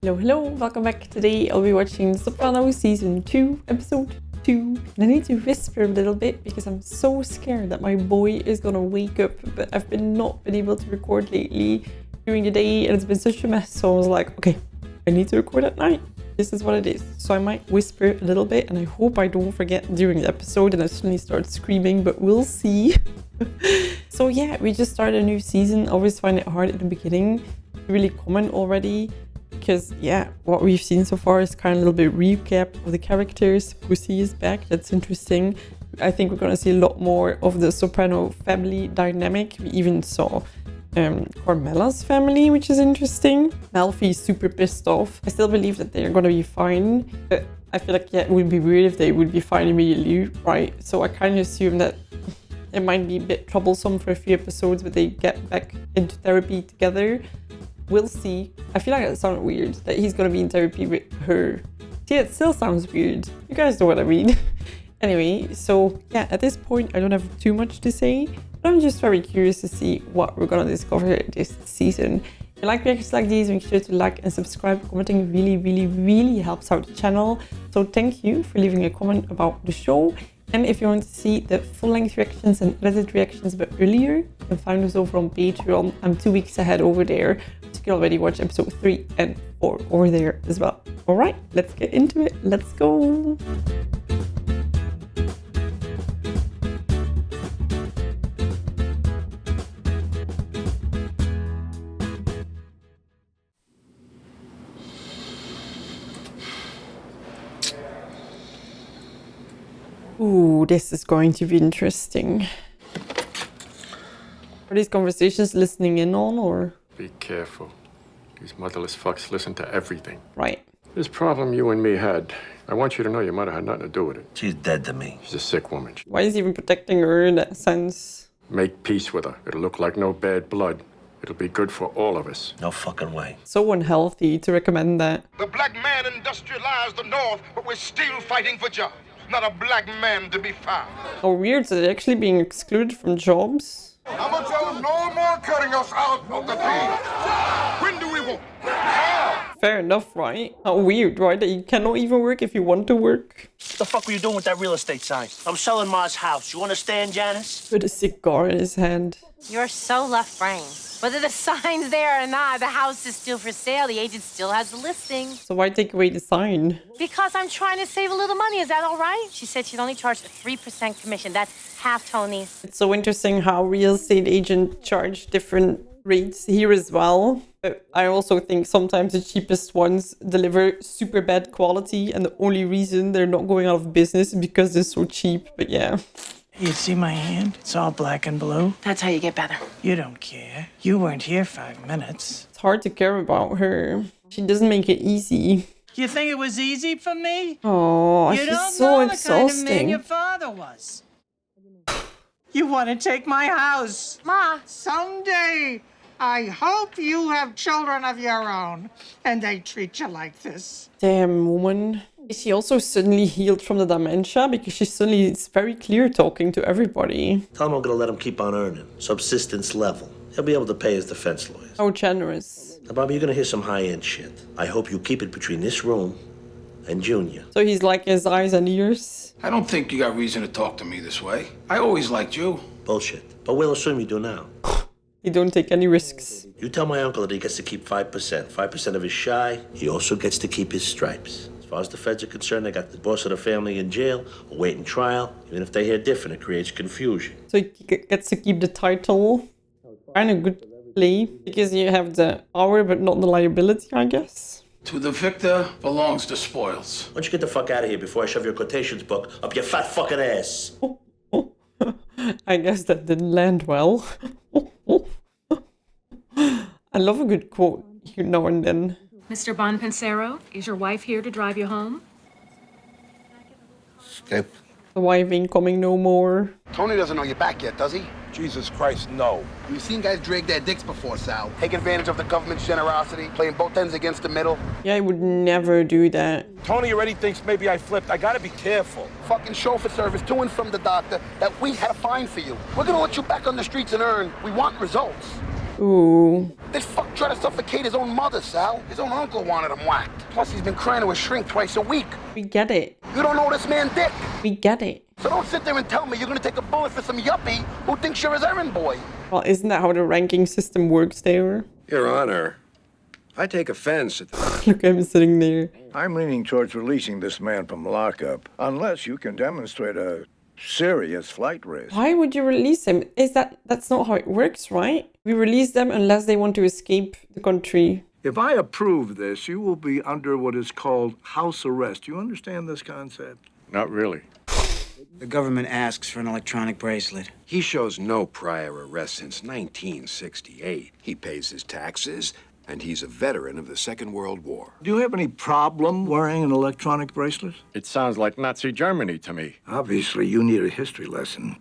Hello, welcome back. Today I'll be watching Sopranos Season 2, Episode 2. And I need to whisper a little bit because I'm so scared that my boy is gonna wake up, but I've not been able to record lately during the day and it's been such a mess. So I was like, okay, I need to record at night. This is what it is. So I might whisper a little bit and I hope I don't forget during the episode and I suddenly start screaming, but we'll see. So yeah, we just started a new season. I always find it hard at the beginning to really comment already. Because, yeah, what we've seen so far is kind of a little bit recap of the characters. Pussy is back. That's interesting. I think we're going to see a lot more of the Soprano family dynamic. We even saw Carmela's family, which is interesting. Melfi is super pissed off. I still believe that they're going to be fine. But I feel like, yeah, it would be weird if they would be fine immediately, right? So I kind of assume that it might be a bit troublesome for a few episodes, but they get back into therapy together. We'll see. I feel like it sounded weird that he's gonna be in therapy with her. See, it still sounds weird. You guys know what I mean. Anyway, so yeah, at this point, I don't have too much to say, but I'm just very curious to see what we're gonna discover this season. If you like reactions like these, make sure to like and subscribe. Commenting really helps out the channel. So thank you for leaving a comment about the show. And if you want to see the full-length reactions and edited reactions but earlier, you can find us over on Patreon. I'm 2 weeks ahead over there. So you can already watch episode 3 and 4 over there as well. Alright, let's get into it. Let's go! Ooh, this is going to be interesting. Are these conversations listening in on, or? Be careful. These motherless fucks listen to everything. Right. This problem you and me had, I want you to know your mother had nothing to do with it. She's dead to me. She's a sick woman. Why is he even protecting her in that sense? Make peace with her. It'll look like no bad blood. It'll be good for all of us. No fucking way. So unhealthy to recommend that. The black man industrialized the North, but we're still fighting for jobs. Not a black man to be found. How weird, so they're actually being excluded from jobs? I'm gonna tell them no more cutting us out of the team. When do we want? Fair enough, right? How weird, right? That you cannot even work if you want to work. What the fuck were you doing with that real estate sign? I'm selling Ma's house. You understand, Janice? With a cigar in his hand. You're so left-brained. Whether the sign's there or not, the house is still for sale. The agent still has the listing. So why take away the sign? Because I'm trying to save a little money. Is that all right? She said she'd only charge a 3% commission. That's half Tony's. It's so interesting how real estate agents charge different rates here as well. But I also think sometimes the cheapest ones deliver super bad quality and the only reason they're not going out of business is because they're so cheap. But yeah. You see my hand? It's all black and blue. That's how you get better. You don't care. You weren't here 5 minutes. It's hard to care about her. She doesn't make it easy. You think it was easy for me? Oh, You she's don't so know the kind of man exhausting. your father was. You want to take my house. Ma, Someday, I hope you have children of your own, and they treat you like this. Damn, woman. Is she also suddenly healed from the dementia? Because she suddenly is very clear talking to everybody. Tell him I'm gonna let him keep on earning. Subsistence level. He'll be able to pay his defense lawyers. How generous. Now, Bobby, you're gonna hear some high-end shit. I hope you keep it between this room and Junior. So he's like his eyes and ears. I don't think you got reason to talk to me this way. I always liked you. Bullshit. But we'll assume you do now. He don't take any risks. You tell my uncle that he gets to keep 5%. 5% of his shy. He also gets to keep his stripes. As far as the feds are concerned, they got the boss of the family in jail, awaiting trial. Even if they hear different, it creates confusion. So he gets to keep the title. Kind of good play. Because you have the power but not the liability, I guess. To the victor belongs the spoils. Why don't you get the fuck out of here before I shove your quotations book up your fat fucking ass? I guess that didn't land well. I love a good quote now and then. Mr. Bonpensero, is your wife here to drive you home? Skip. The wife ain't coming no more. Tony doesn't know you're back yet, does he? Jesus Christ, no. You've seen guys drag their dicks before, Sal. Take advantage of the government's generosity, playing both ends against the middle. Yeah, I would never do that. Tony already thinks maybe I flipped. I gotta be careful. Fucking chauffeur service to and from the doctor that we had a fine for you. We're gonna let you back on the streets and earn. We want results. Ooh. This fuck tried to suffocate his own mother, Sal. His own uncle wanted him whacked. Plus, he's been crying to his shrink twice a week. We get it. You don't know this man dick. We get it. So don't sit there and tell me you're gonna take a bullet for some yuppie who thinks you're his errand boy. Well, isn't that how the ranking system works there? Your Honor, I take offense at the... Look at him sitting there. I'm leaning towards releasing this man from lockup, unless you can demonstrate a serious flight risk. Why would you release him? That's not how it works, right? We release them unless they want to escape the country. If I approve this, you will be under what is called house arrest. You understand this concept? Not really. The government asks for an electronic bracelet. He shows no prior arrest since 1968. He pays his taxes, and he's a veteran of the Second World War. Do you have any problem wearing an electronic bracelet? It sounds like Nazi Germany to me. Obviously, you need a history lesson.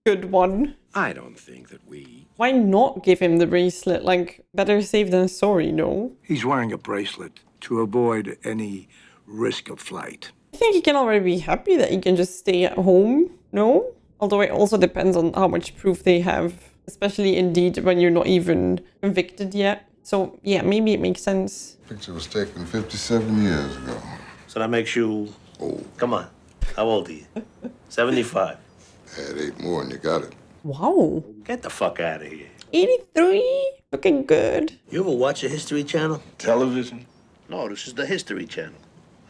Good one. I don't think that we... Why not give him the bracelet? Like, better safe than sorry, no? He's wearing a bracelet to avoid any risk of flight. I think he can already be happy that he can just stay at home, no? Although it also depends on how much proof they have. Especially indeed when you're not even convicted yet. So yeah, maybe it makes sense. Picture was taken 57 years ago. So that makes you... Old. Come on. How old are you? 75. Add 8 more and you got it. Wow. Get the fuck out of here. 83? Looking good. You ever watch a History Channel? Television? No, this is the History Channel.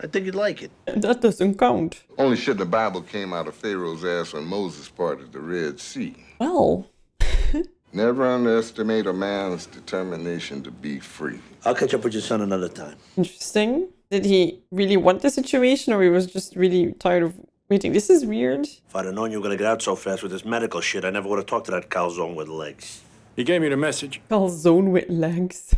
I think you'd like it. That doesn't count. Only shit in the Bible came out of Pharaoh's ass when Moses parted the Red Sea. Well... Never underestimate a man's determination to be free. I'll catch up with your son another time. Interesting. Did he really want the situation, or he was just really tired of waiting? This is weird. If I'd have known you were gonna get out so fast with this medical shit, I never would have talked to that calzone with legs. He gave me the message. Calzone with legs.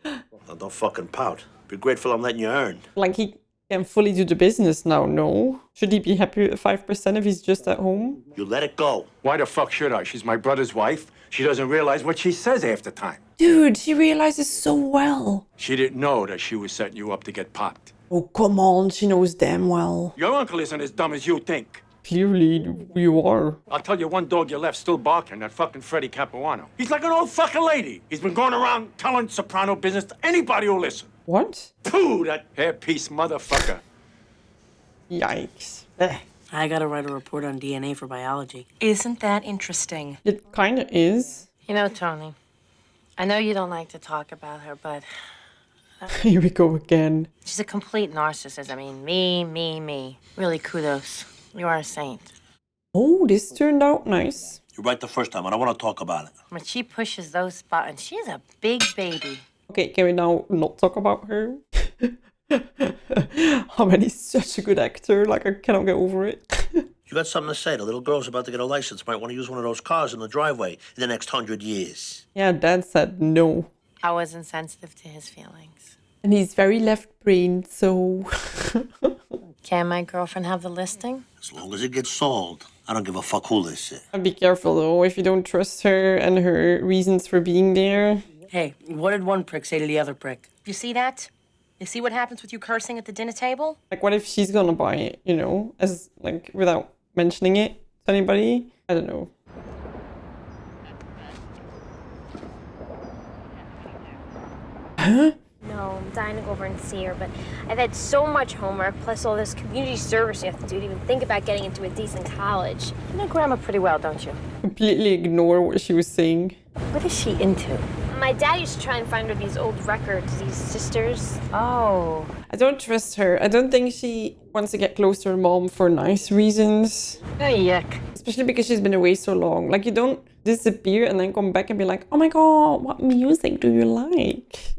Now don't fucking pout. Be grateful I'm letting you earn. Like, he can fully do the business now, no? Should he be happy with 5% if he's just at home? You let it go. Why the fuck should I? She's my brother's wife. She doesn't realize what she says half the time. Dude, she realizes so well. She didn't know that she was setting you up to get popped. Oh, come on, she knows damn well. Your uncle isn't as dumb as you think. Clearly, you are. I'll tell you one dog you left still barking, that fucking Freddie Capuano. He's like an old fucking lady. He's been going around telling Soprano business to anybody who'll listen. What? Pooh, that hairpiece motherfucker. Yikes. I gotta write a report on DNA for biology. Isn't that interesting? It kind of is. You know, Tony, I know you don't like to talk about her, but... Here we go again. She's a complete narcissist. I mean, me. Really, kudos. You are a saint. Oh, this turned out nice. You're right the first time. I don't want to talk about it. When she pushes those buttons, she's a big baby. Okay, can we now not talk about her? He's such a good actor. Like, I cannot get over it. You got something to say? The little girl's about to get a license. Might want to use one of those cars in the driveway in the next 100 years. Yeah, Dad said no. I was insensitive to his feelings. And he's very left-brained, so... Can my girlfriend have the listing? As long as it gets sold. I don't give a fuck who lists it. And be careful, though, if you don't trust her and her reasons for being there. Hey, what did one prick say to the other prick? You see that? You see what happens with you cursing at the dinner table? Like, what if she's gonna buy it, you know? As, like, without mentioning it to anybody? I don't know. Huh? No, I'm dying to go over and see her, but I've had so much homework, plus all this community service you have to do to even think about getting into a decent college. You know grandma pretty well, don't you? Completely ignore what she was saying. What is she into? My dad used to try and find her these old records, these sisters. Oh. I don't trust her. I don't think she wants to get close to her mom for nice reasons. Oh, yuck. Especially because she's been away so long. Like, you don't disappear and then come back and be like, oh my god, what music do you like?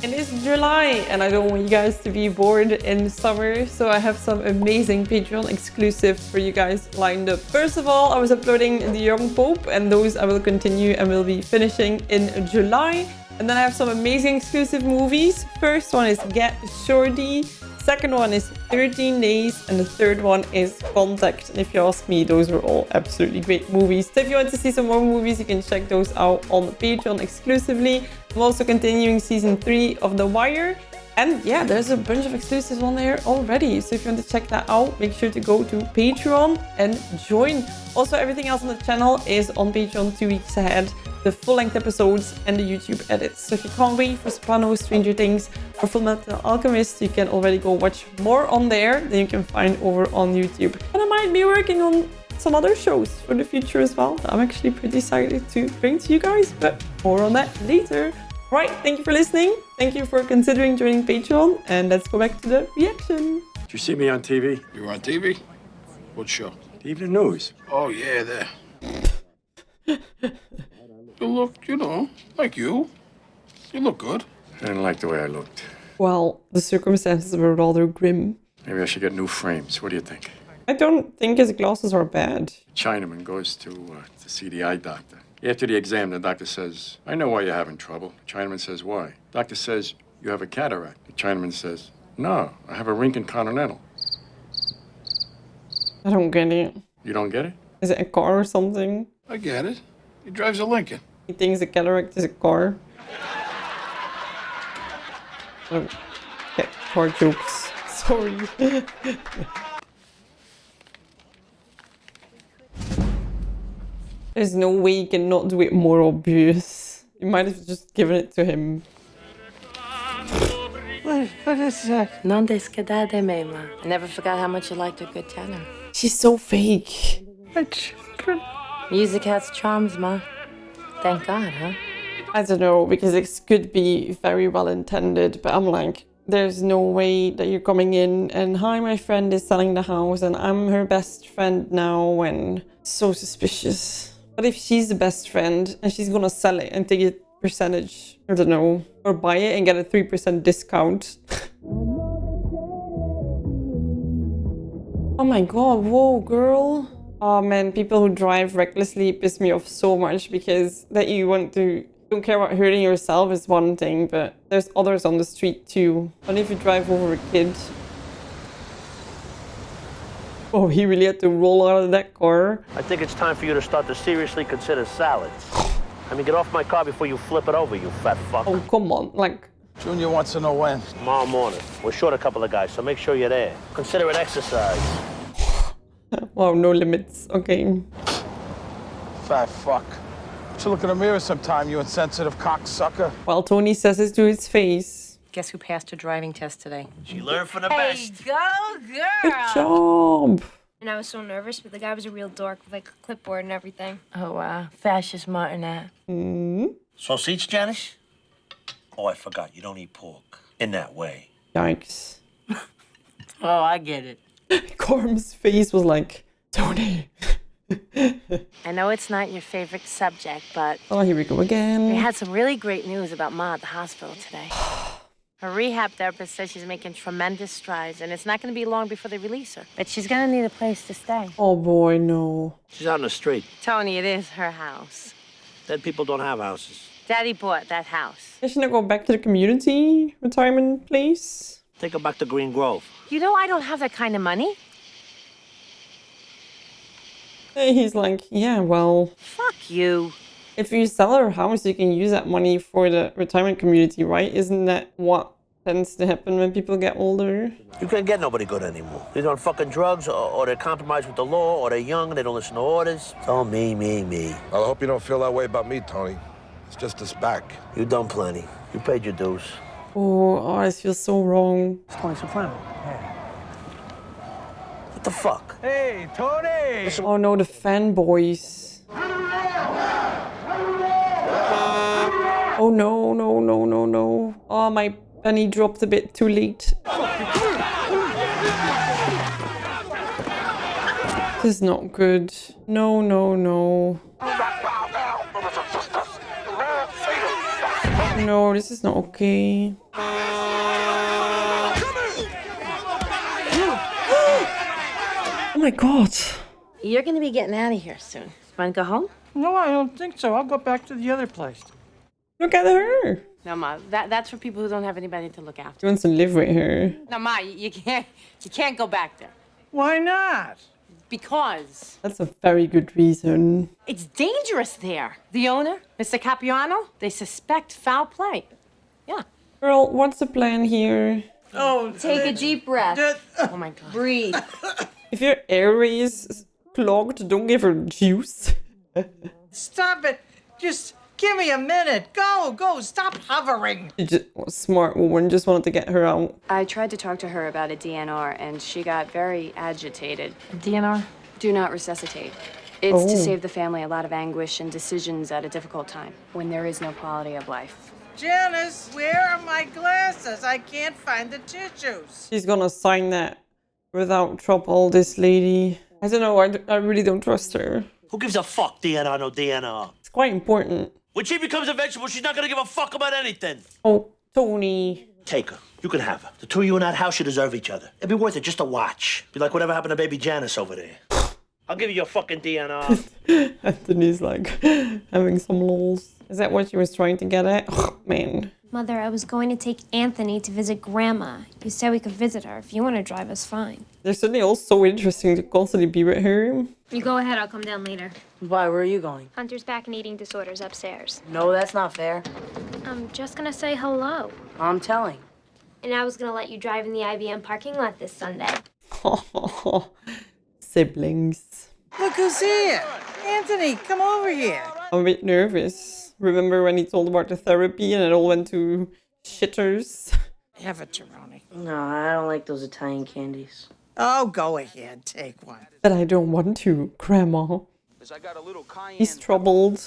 It is July and I don't want you guys to be bored in summer, so I have some amazing Patreon exclusives for you guys lined up. First of all, I was uploading The Young Pope, and those I will continue and will be finishing in July. And then I have some amazing exclusive movies. First one is Get Shorty, second one is 13 Days, and the third one is Contact. And if you ask me, those were all absolutely great movies. So if you want to see some more movies, you can check those out on Patreon exclusively. I'm also continuing season 3 of The Wire. And yeah, there's a bunch of exclusives on there already. So if you want to check that out, make sure to go to Patreon and join. Also, everything else on the channel is on Patreon 2 weeks ahead. The full-length episodes and the YouTube edits. So if you can't wait for Sopranos, Stranger Things, or Fullmetal Alchemist, you can already go watch more on there than you can find over on YouTube. And I might be working on some other shows for the future as well that I'm actually pretty excited to bring to you guys, but more on that later. Right, thank you for listening. Thank you for considering joining Patreon, and let's go back to the reaction. Did you see me on TV? You were on TV? What show? The Evening News. Oh, yeah, there. You look, you know, like you. You look good. I didn't like the way I looked. Well, the circumstances were rather grim. Maybe I should get new frames. What do you think? I don't think his glasses are bad. Chinaman goes to see the eye doctor. After the exam, the doctor says, I know why you're having trouble. The Chinaman says, why? Doctor says, you have a cataract. The Chinaman says, no, I have a Rincon Continental. I don't get it. You don't get it? Is it a car or something? I get it. He drives a Lincoln. He thinks a cataract is a car. Oh, okay, car jokes. Sorry. There's no way you can not do it more obvious. You might have just given it to him. What is that? Non descadade, Mema. I never forgot how much you liked a good tenor. She's so fake. Music has charms, Ma. Thank God, huh? I don't know, because it could be very well intended, but I'm like, there's no way that you're coming in and, hi, my friend is selling the house and I'm her best friend now, and so suspicious. But if she's the best friend and she's gonna sell it and take a percentage, I don't know, or buy it and get a 3% discount. Oh my god, whoa, girl. Oh man, people who drive recklessly piss me off so much, because that you don't care about hurting yourself is one thing, but there's others on the street too. What if you drive over a kid? Oh, he really had to roll out of that car. I think it's time for you to start to seriously consider salads. I mean, get off my car before you flip it over, you fat fuck. Oh, come on, like... Junior wants to know when. Tomorrow morning. We're short a couple of guys, so make sure you're there. Consider it exercise. Wow, no limits. Okay. Fat fuck. Should look in the mirror sometime, you insensitive cocksucker. Well, Tony says it to his face. Guess who passed her driving test today? She learned from the best. Go, girl! Good job. And I was so nervous, but the guy was a real dork with like a clipboard and everything. Oh, wow. Fascist Martinet. Sausage, Janice? Oh, I forgot. You don't eat pork. In that way. Yikes. Oh, I get it. Gorm's face was like, Tony. I know it's not your favorite subject, but... Oh, here we go again. We had some really great news about Ma at the hospital today. Her rehab therapist says she's making tremendous strides, and it's not going to be long before they release her. But she's going to need a place to stay. Oh boy, no. She's out in the street. Tony, it is her house. Dead people don't have houses. Daddy bought that house. Shouldn't I go back to the community retirement place? Take her back to Green Grove. You know I don't have that kind of money. He's like, yeah, well... Fuck you. If you sell her house, you can use that money for the retirement community, right? Isn't that what tends to happen when people get older? You can't get nobody good anymore. They're on fucking drugs, or they're compromised with the law, or they're young and they don't listen to orders. It's all me. Well, I hope you don't feel that way about me, Tony. It's just this back. You done plenty. You paid your dues. Oh, this feels so wrong. It's Tony Soprano. What the fuck? Hey, Tony! Oh no, the fanboys. Oh no. Oh, my penny dropped a bit too late. This is not good. No. No, this is not okay. Oh my god. You're going to be getting out of here soon. Want to go home? No, I don't think so. I'll go back to the other place. Look at her. No, Ma, that's for people who don't have anybody to look after. She wants to live with her. No, Ma, you can't go back there. Why not? Because... That's a very good reason. It's dangerous there. The owner, Mr. Capiano, they suspect foul play. Yeah. Girl, what's the plan here? Oh, take a deep breath. Oh my god. Breathe. If your airway is clogged, don't give her juice. Stop it. Just give me a minute. Go. Stop hovering. She just was a smart woman, just wanted to get her out. I tried to talk to her about a DNR, and she got very agitated. DNR? Do not resuscitate. It's to Oh. save the family a lot of anguish and decisions at a difficult time, when there is no quality of life. Janice, where are my glasses? I can't find the tissues. She's gonna sign that without trouble, this lady. I don't know, I really don't trust her. Who gives a fuck, DNR, no DNR? It's quite important. When she becomes a vegetable, she's not gonna give a fuck about anything. Oh, Tony. Take her. You can have her. The two of you in that house, you deserve each other. It'd be worth it just to watch. Be like whatever happened to baby Janice over there. I'll give you your fucking DNR. Anthony's like having some lols. Is that what she was trying to get at? Oh, man. Mother, I was going to take Anthony to visit Grandma. You said we could visit her. If you want to drive us, fine. They're suddenly all so interesting to constantly be with her. You go ahead, I'll come down later. Why, where are you going? Hunter's back and eating disorders upstairs. No, that's not fair. I'm just gonna say hello. I'm telling. And I was gonna let you drive in the IBM parking lot this Sunday. Siblings. Look who's here. Anthony, come over here. I'm a bit nervous. Remember when he told about the therapy and it all went to shitters? Have a Tironi. No, I don't like those Italian candies. Oh, go ahead. Take one. But I don't want to, Grandma. He's troubled.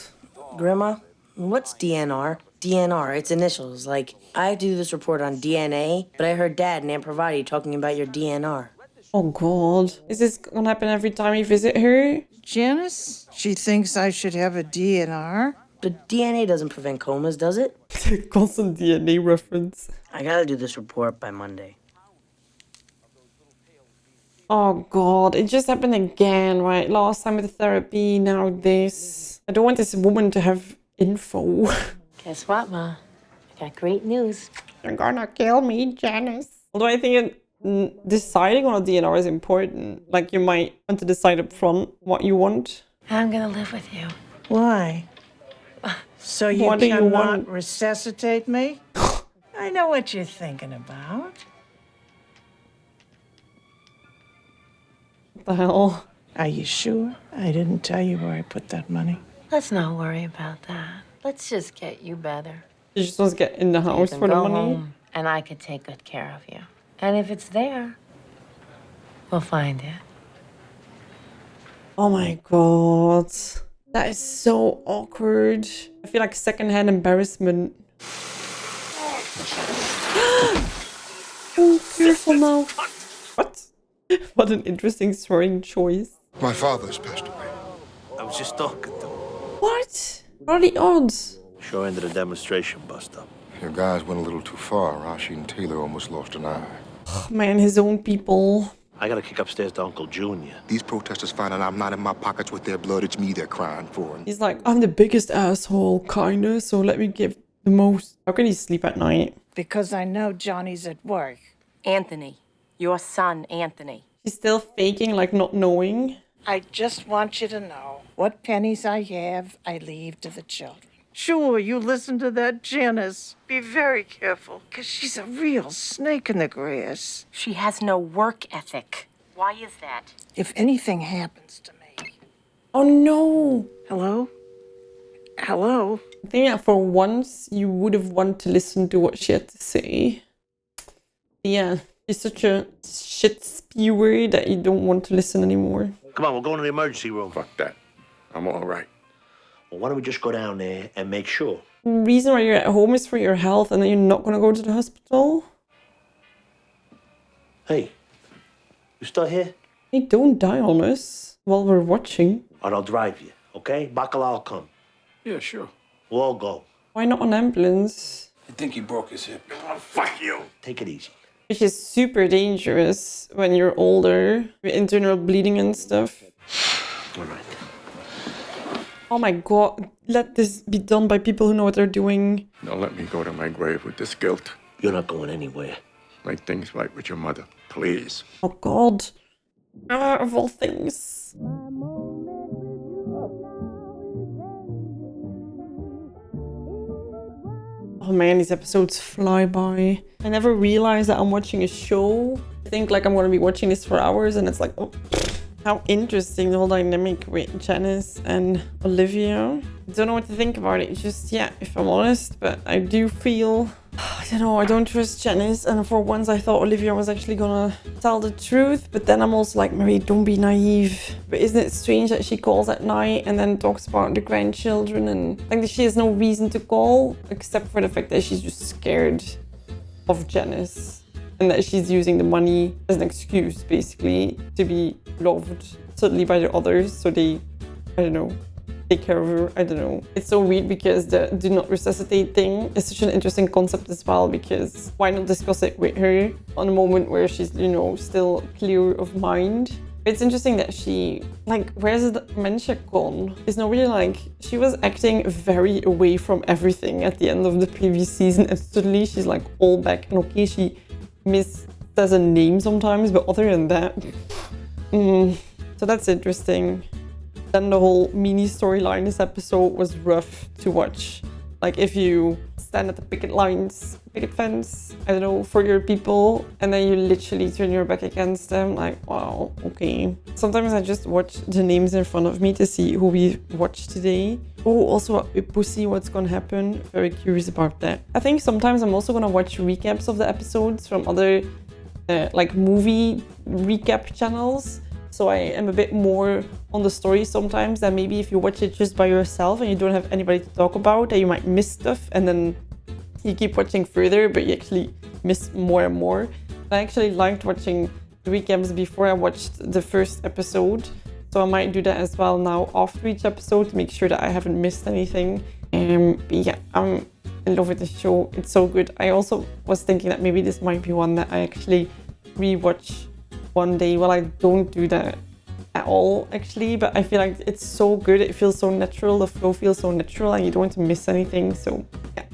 Grandma, what's DNR? DNR, it's initials. Like, I do this report on DNA, but I heard Dad and Aunt Pravati talking about your DNR. Oh, God. Is this gonna happen every time you visit her? Janice? She thinks I should have a DNR? But DNA doesn't prevent comas, does it? Constant DNA reference. I gotta do this report by Monday. Oh, God. It just happened again, right? Last time with the therapy, now this. I don't want this woman to have info. Guess what, Ma? I got great news. You're gonna kill me, Janice. Although I think deciding on a DNR is important. Like, you might want to decide up front what you want. I'm gonna live with you. Why? So you What do you cannot want? resuscitate me? I know what you're thinking about. What the hell? Are you sure I didn't tell you where I put that money? Let's not worry about that. Let's just get you better. You just want to get in the house You for can the go money? home, and I could take good care of you. And if it's there, we'll find it. Oh my God. That is so awkward. I feel like secondhand embarrassment. Oh, careful now. What? What an interesting swearing choice. My father's passed away. I was just talking to him. What? What are the odds? Sure ended a demonstration bust-up. Your guys went a little too far. Rashi and Taylor almost lost an eye. Man, his own people. I gotta kick upstairs to Uncle Junior. These protesters find out I'm not in my pockets with their blood. It's me they're crying for. He's like, I'm the biggest asshole, kinda, so let me give the most. How can he sleep at night? Because I know Johnny's at work. Anthony. Your son, Anthony. She's still faking, like not knowing. I just want you to know what pennies I have, I leave to the children. Sure, you listen to that Janice. Be very careful, because she's a real snake in the grass. She has no work ethic. Why is that? If anything happens to me. Oh no! Hello? Hello? I think that for once you would have wanted to listen to what she had to say. Yeah, she's such a shit spewer that you don't want to listen anymore. Come on, we're going to the emergency room. Fuck that. I'm all right. Well, why don't we just go down there and make sure? The reason why you're at home is for your health and then you're not gonna go to the hospital? Hey, you still here? Hey, don't die on us while we're watching. Or I'll drive you, okay? Bacala will come. Yeah, sure. We'll all go. Why not an ambulance? I think he broke his hip. Oh, fuck you. Take it easy. Which is super dangerous when you're older, with internal bleeding and stuff. All right. Oh my God, let this be done by people who know what they're doing. Don't let me go to my grave with this guilt. You're not going anywhere. Make things right with your mother, please. Oh God. Of all things. Oh man, these episodes fly by. I never realized that I'm watching a show. I think like I'm gonna be watching this for hours and it's like, oh, how interesting the whole dynamic with Janice and Olivia. I don't know what to think about it. It's just, yeah, if I'm honest, but I do feel, I don't know, I don't trust Janice. And for once I thought Olivia was actually gonna tell the truth, but then I'm also like, Marie, don't be naive. But isn't it strange that she calls at night and then talks about the grandchildren, and like she has no reason to call except for the fact that she's just scared of Janice and that she's using the money as an excuse basically to be loved suddenly by the others, so they, I don't know, take care of her. I don't know. It's so weird because the do not resuscitate thing is such an interesting concept as well, because why not discuss it with her on a moment where she's, you know, still clear of mind. It's interesting that she, like, where's the dementia gone? It's not really like, she was acting very away from everything at the end of the previous season, and suddenly she's like all back. And okay, she says a name sometimes, but other than that, so that's interesting. Then the whole mini storyline this episode was rough to watch. Like if you stand at the picket fence, I don't know, for your people, and then you literally turn your back against them, like, wow, okay. Sometimes I just watch the names in front of me to see who we watched today. Oh, also a pussy, what's gonna happen? Very curious about that. I think sometimes I'm also gonna watch recaps of the episodes from other like movie recap channels. So I am a bit more on the story sometimes than maybe if you watch it just by yourself and you don't have anybody to talk about, that you might miss stuff and then you keep watching further, but you actually miss more and more. I actually liked watching the recaps before I watched the first episode. So I might do that as well now after each episode to make sure that I haven't missed anything. But yeah, I'm in love with the show. It's so good. I also was thinking that maybe this might be one that I actually rewatch one day. Well, I don't do that at all actually, but I feel like it's so good. It feels so natural. The flow feels so natural and you don't want to miss anything. So yeah,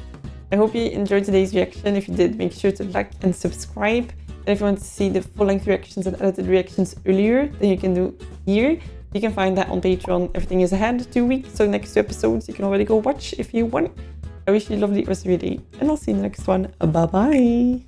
I hope you enjoyed today's reaction. If you did, make sure to like and subscribe. And if you want to see the full-length reactions and edited reactions earlier, then you can do here. You can find that on Patreon. Everything is ahead 2 weeks, so next 2 episodes you can already go watch if you want. I wish you a lovely rest of your day, and I'll see you in the next one. Bye bye.